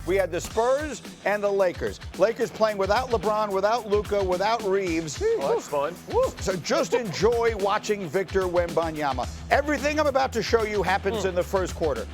We had the Spurs and the Lakers. Lakers playing without LeBron, without Luka, without Reeves. Oh, that's fun. So just enjoy watching Victor Wembanyama. Everything I'm about to show you happens in the first quarter.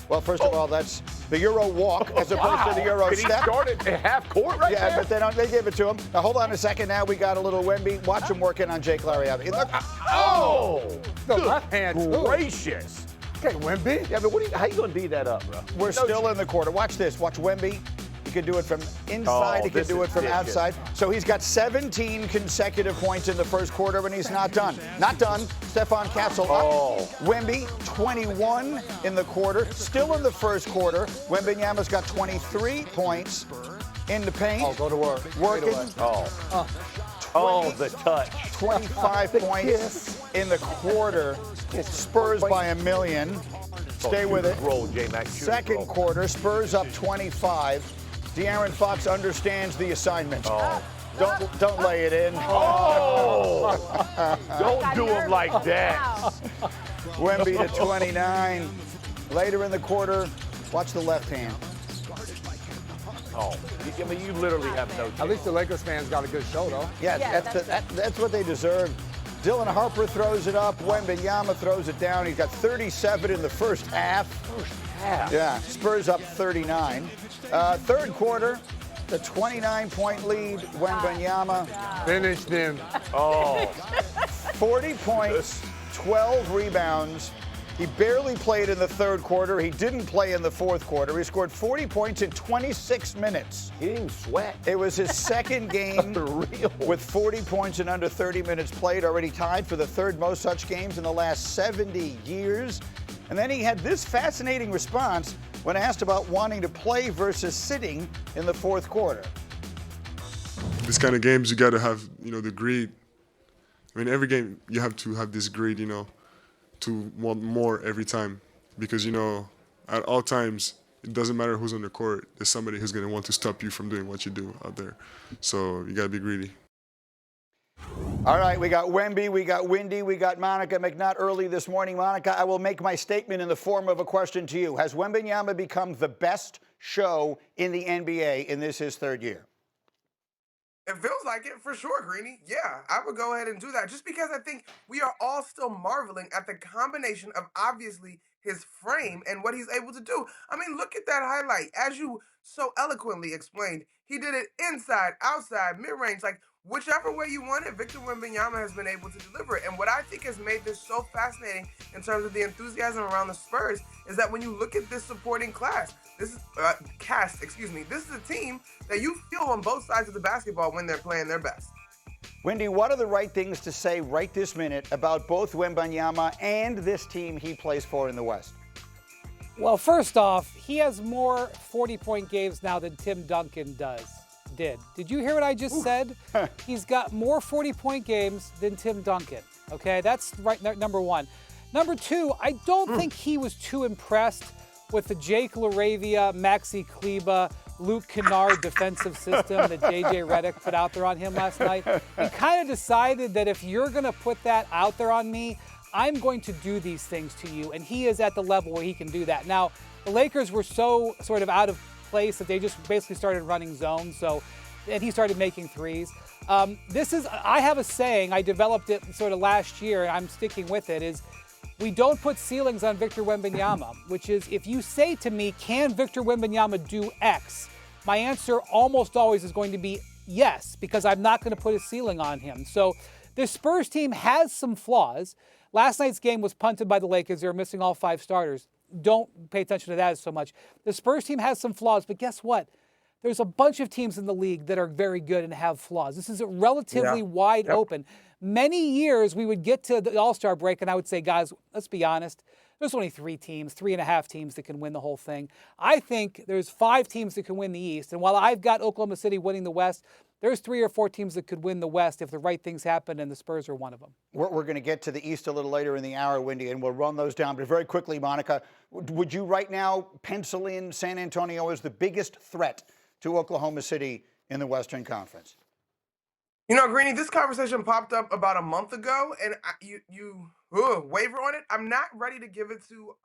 Well, first of all, that's the Euro walk as opposed to the Euro Did step. he start at half court right Yeah, there? but they give it to him. Now, hold on a second. Now we got a little Wemby. Watch him working on Jake Larry. Look. Oh! The left hand, too. Gracious. Okay, Wemby. Yeah, but how you going to D that up, bro? We're still in the quarter. Watch this. Watch Wemby. He can do it from inside. He can do it from outside. So he's got 17 consecutive points in the first quarter, and he's not done. Not done. Stephon Castle up. Wemby, 21 in the quarter. Still in the first quarter. Wembanyama's got 23 points in the paint. Oh, go to work. Working. Oh, the touch. 25 points in the quarter. Spurs by a million. Stay with it. Roll, J-Mac. Second quarter, Spurs up 25. De'Aaron Fox understands the assignment. Don't lay it in. Don't do him like that. Wemby to 29. Later in the quarter, watch the left hand. I mean, you literally have no chance. At least the Lakers fans got a good show, though. Yeah, that's what they deserve. Dylan Harper throws it up. Wembanyama throws it down. He's got 37 in the first half. Yeah, Spurs up 39. Third quarter, the 29-point lead. Wembanyama. Finished him. 40 points, 12 rebounds. He barely played in the third quarter. He didn't play in the fourth quarter. He scored 40 points in 26 minutes. He didn't even sweat. It was his second game with 40 points in under 30 minutes played, already tied for the third most such games in the last 70 years. And then he had this fascinating response when asked about wanting to play versus sitting in the fourth quarter. This kind of games, you got to have, the greed. I mean, every game you have to have this greed, to want more every time. Because, at all times, it doesn't matter who's on the court. There's somebody who's going to want to stop you from doing what you do out there. So you got to be greedy. All right, we got Wemby, we got Windy, we got Monica McNutt early this morning. Monica, I will make my statement in the form of a question to you. Has Wembanyama become the best show in the NBA in his third year? It feels like it for sure, Greeny. Yeah, I would go ahead and do that just because I think we are all still marveling at the combination of obviously his frame and what he's able to do. I mean, look at that highlight. As you so eloquently explained, he did it inside, outside, mid-range, like whichever way you want it, Victor Wembanyama has been able to deliver it. And what I think has made this so fascinating in terms of the enthusiasm around the Spurs is that when you look at this supporting this is a team that you feel on both sides of the basketball when they're playing their best. Windy, what are the right things to say right this minute about both Wembanyama and this team he plays for in the West? Well, first off, he has more 40-point games now than Tim Duncan did. Did you hear what I just said? He's got more 40-point games than Tim Duncan. Okay, that's right, number one. Number two, I don't think he was too impressed with the Jake LaRavia, Maxi Kleber, Luke Kennard defensive system that J.J. Redick put out there on him last night. He kind of decided that if you're going to put that out there on me, I'm going to do these things to you, and he is at the level where he can do that. Now, the Lakers were so sort of out of place that they just basically started running zones, and he started making threes. I have a saying, I developed it sort of last year, and I'm sticking with it, is we don't put ceilings on Victor Wembanyama, which is if you say to me, can Victor Wembanyama do X? My answer almost always is going to be yes, because I'm not going to put a ceiling on him. So this Spurs team has some flaws. Last night's game was punted by the Lakers. They were missing all 5 starters. Don't pay attention to that so much. The Spurs team has some flaws, but guess what? There's a bunch of teams in the league that are very good and have flaws. This is relatively wide open. Many years we would get to the All-Star break and I would say, guys, let's be honest. There's only 3.5 teams that can win the whole thing. I think there's 5 teams that can win the East. And while I've got Oklahoma City winning the West, there's 3 or 4 teams that could win the West if the right things happen, and the Spurs are one of them. We're going to get to the East a little later in the hour, Windy, and we'll run those down. But very quickly, Monica, would you right now pencil in San Antonio as the biggest threat to Oklahoma City in the Western Conference? You know, Greeny, this conversation popped up about a month ago, and waver on it. I'm not ready to give it to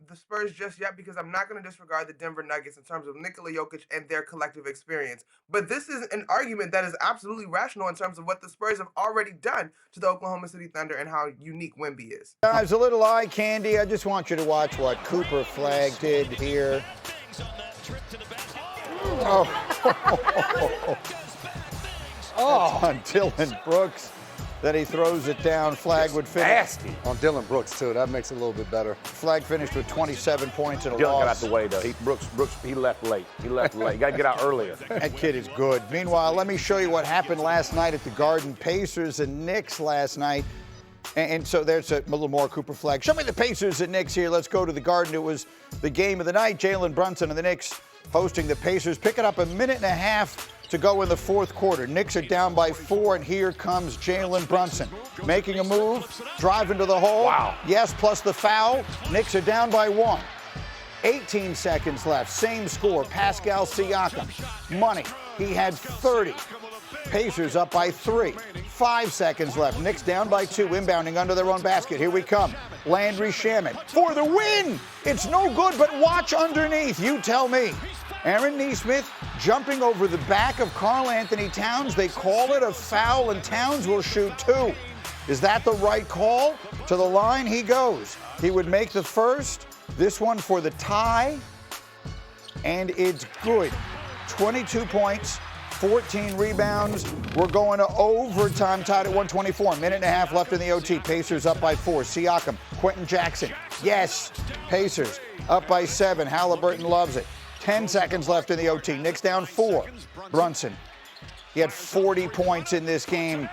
the Spurs just yet because I'm not going to disregard the Denver Nuggets in terms of Nikola Jokic and their collective experience. But this is an argument that is absolutely rational in terms of what the Spurs have already done to the Oklahoma City Thunder and how unique Wemby is. Guys, a little eye candy. I just want you to watch what Cooper Flagg did here. Oh. Oh, on Dylan Brooks. Then he throws it down. Flagg would finish. Nasty. On Dylan Brooks, too. That makes it a little bit better. Flagg finished with 27 points and a Dylan got out loss. the way, though. Brooks, he left late. He got to get out earlier. That kid is good. Meanwhile, let me show you what happened last night at the Garden. Pacers and Knicks last night. And so there's a little more Cooper Flagg. Show me the Pacers and Knicks here. Let's go to the Garden. It was the game of the night. Jalen Brunson and the Knicks hosting the Pacers. Pick it up a minute and a half to go in the fourth quarter. Knicks are down by 4, and here comes Jalen Brunson. Making a move, driving to the hole. Wow. Yes, plus the foul. Knicks are down by 1. 18 seconds left. Same score. Pascal Siakam. Money. He had 30. Pacers up by 3. 5 seconds left. Knicks down by 2. Inbounding under their own basket. Here we come. Landry Shamet for the win. It's no good, but watch underneath. You tell me. Aaron Nesmith jumping over the back of Karl Anthony Towns. They call it a foul, and Towns will shoot 2. Is that the right call? To the line he goes. He would make the first. This one for the tie. And it's good. 22 points, 14 rebounds. We're going to overtime, tied at 124. Minute and a half left in the OT. Pacers up by 4. Siakam, Quentin Jackson. Yes. Pacers up by 7. Halliburton loves it. 10 seconds left in the OT. Knicks down 4. Brunson. He had 40 points in this game.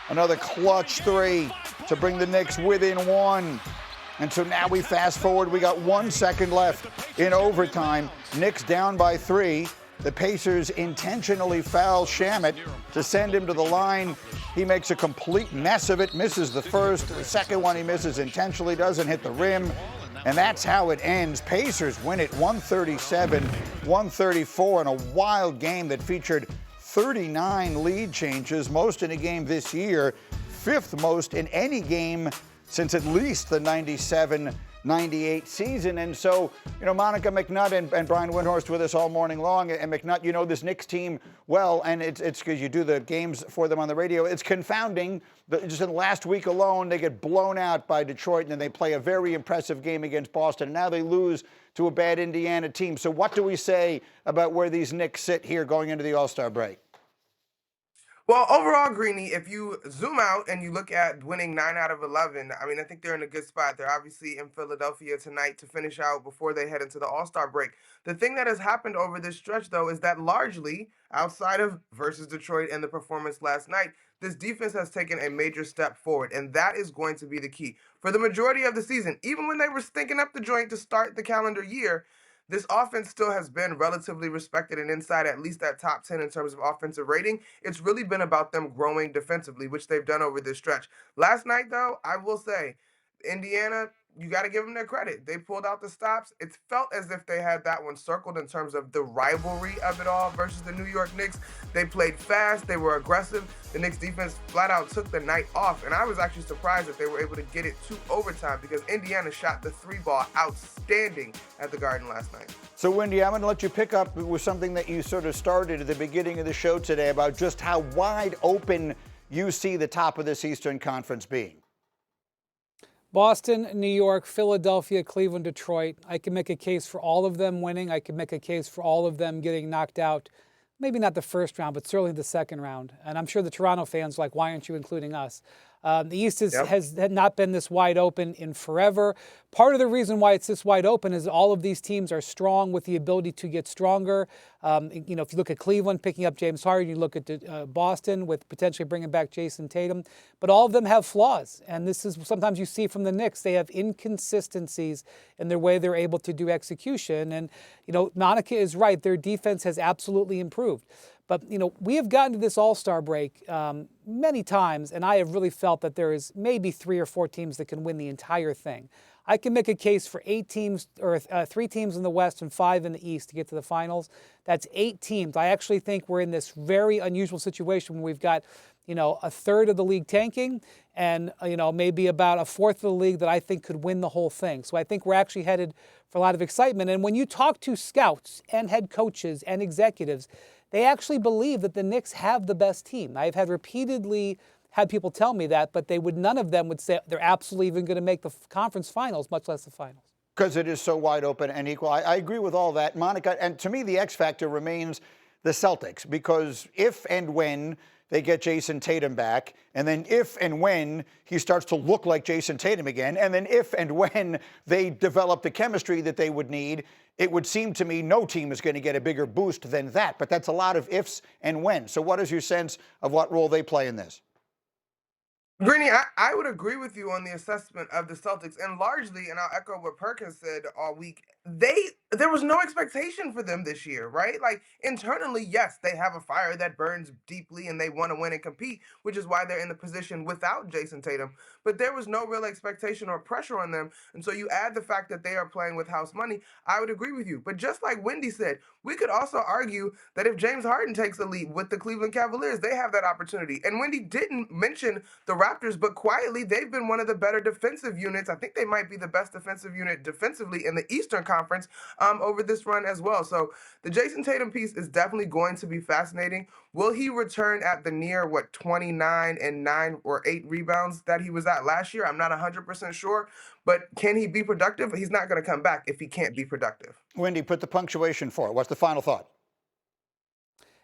Another clutch 3 to bring the Knicks within 1. And so now we fast forward. We got 1 second left in overtime. Knicks down by 3. The Pacers intentionally foul Shamet to send him to the line. He makes a complete mess of it, misses the first. The second one he misses intentionally, doesn't hit the rim. And that's how it ends. Pacers win it 137-134 in a wild game that featured 39 lead changes, most in a game this year, 5th most in any game since at least the 97-98 season. And so, Monica McNutt and Brian Windhorst with us all morning long. And McNutt, you know this Knicks team well, and it's because you do the games for them on the radio. It's confounding. Just in the last week alone, they get blown out by Detroit, and then they play a very impressive game against Boston. And now they lose to a bad Indiana team. So what do we say about where these Knicks sit here going into the All-Star break? Well, overall, Greeny, if you zoom out and you look at winning 9 out of 11, I think they're in a good spot. They're obviously in Philadelphia tonight to finish out before they head into the All-Star break. The thing that has happened over this stretch, though, is that largely, outside of versus Detroit and the performance last night, this defense has taken a major step forward, and that is going to be the key. For the majority of the season, even when they were stinking up the joint to start the calendar year, this offense still has been relatively respected and inside at least that top 10 in terms of offensive rating. It's really been about them growing defensively, which they've done over this stretch. Last night, though, I will say, Indiana, you got to give them their credit. They pulled out the stops. It felt as if they had that one circled in terms of the rivalry of it all versus the New York Knicks. They played fast. They were aggressive. The Knicks defense flat out took the night off, and I was actually surprised that they were able to get it to overtime because Indiana shot the 3-ball outstanding at the Garden last night. So, Wendy, I'm going to let you pick up with something that you sort of started at the beginning of the show today about just how wide open you see the top of this Eastern Conference being. Boston, New York, Philadelphia, Cleveland, Detroit. I can make a case for all of them winning. I can make a case for all of them getting knocked out. Maybe not the first round, but certainly the second round. And I'm sure the Toronto fans are like, why aren't you including us? The East has not been this wide open in forever. Part of the reason why it's this wide open is all of these teams are strong with the ability to get stronger. If you look at Cleveland picking up James Harden, you look at Boston with potentially bringing back Jayson Tatum, but all of them have flaws. And this is sometimes you see from the Knicks, they have inconsistencies in their way they're able to do execution. And, Monica is right. Their defense has absolutely improved. But, we have gotten to this All-Star break many times, and I have really felt that there is maybe 3 or 4 teams that can win the entire thing. I can make a case for 8 teams, or 3 teams in the West and 5 in the East to get to the finals. That's 8 teams. I actually think we're in this very unusual situation where we've got, a third of the league tanking and, maybe about a fourth of the league that I think could win the whole thing. So I think we're actually headed for a lot of excitement. And when you talk to scouts and head coaches and executives, they actually believe that the Knicks have the best team. I've repeatedly had people tell me that, but none of them would say they're absolutely even going to make the conference finals, much less the finals. Because it is so wide open and equal. I agree with all that, Monica. And to me, the X factor remains the Celtics, because if and when they get Jayson Tatum back, and then if and when he starts to look like Jayson Tatum again, and then if and when they develop the chemistry that they would need, it would seem to me no team is going to get a bigger boost than that. But that's a lot of ifs and when. So what is your sense of what role they play in this? Greeny, I would agree with you on the assessment of the Celtics, and largely, and I'll echo what Perkins said all week, there was no expectation for them this year, right? Like, internally, yes, they have a fire that burns deeply and they want to win and compete, which is why they're in the position without Jayson Tatum. But there was no real expectation or pressure on them. And so you add the fact that they are playing with house money, I would agree with you. But just like Wendy said, we could also argue that if James Harden takes the lead with the Cleveland Cavaliers, they have that opportunity. And Wendy didn't mention the Raptors, but quietly, they've been one of the better defensive units. I think they might be the best defensive unit defensively in the Eastern Conference over this run as well. So the Jayson Tatum piece is definitely going to be fascinating. Will he return at the near, 29 and 9 or 8 rebounds that he was at last year? I'm not 100% sure. But can he be productive? He's not going to come back if he can't be productive. Wendy, put the punctuation for it. What's the final thought?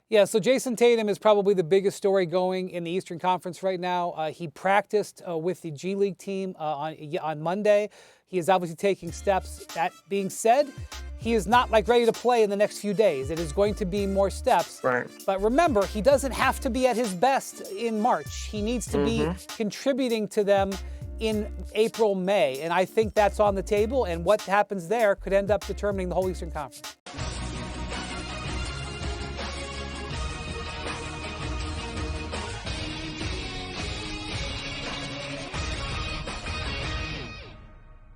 Yeah, so Jayson Tatum is probably the biggest story going in the Eastern Conference right now. He practiced with the G League team on Monday. He is obviously taking steps. That being said, he is not ready to play in the next few days. It is going to be more steps. Right. But remember, he doesn't have to be at his best in March. He needs to be contributing to them in April, May. And I think that's on the table. And what happens there could end up determining the whole Eastern Conference.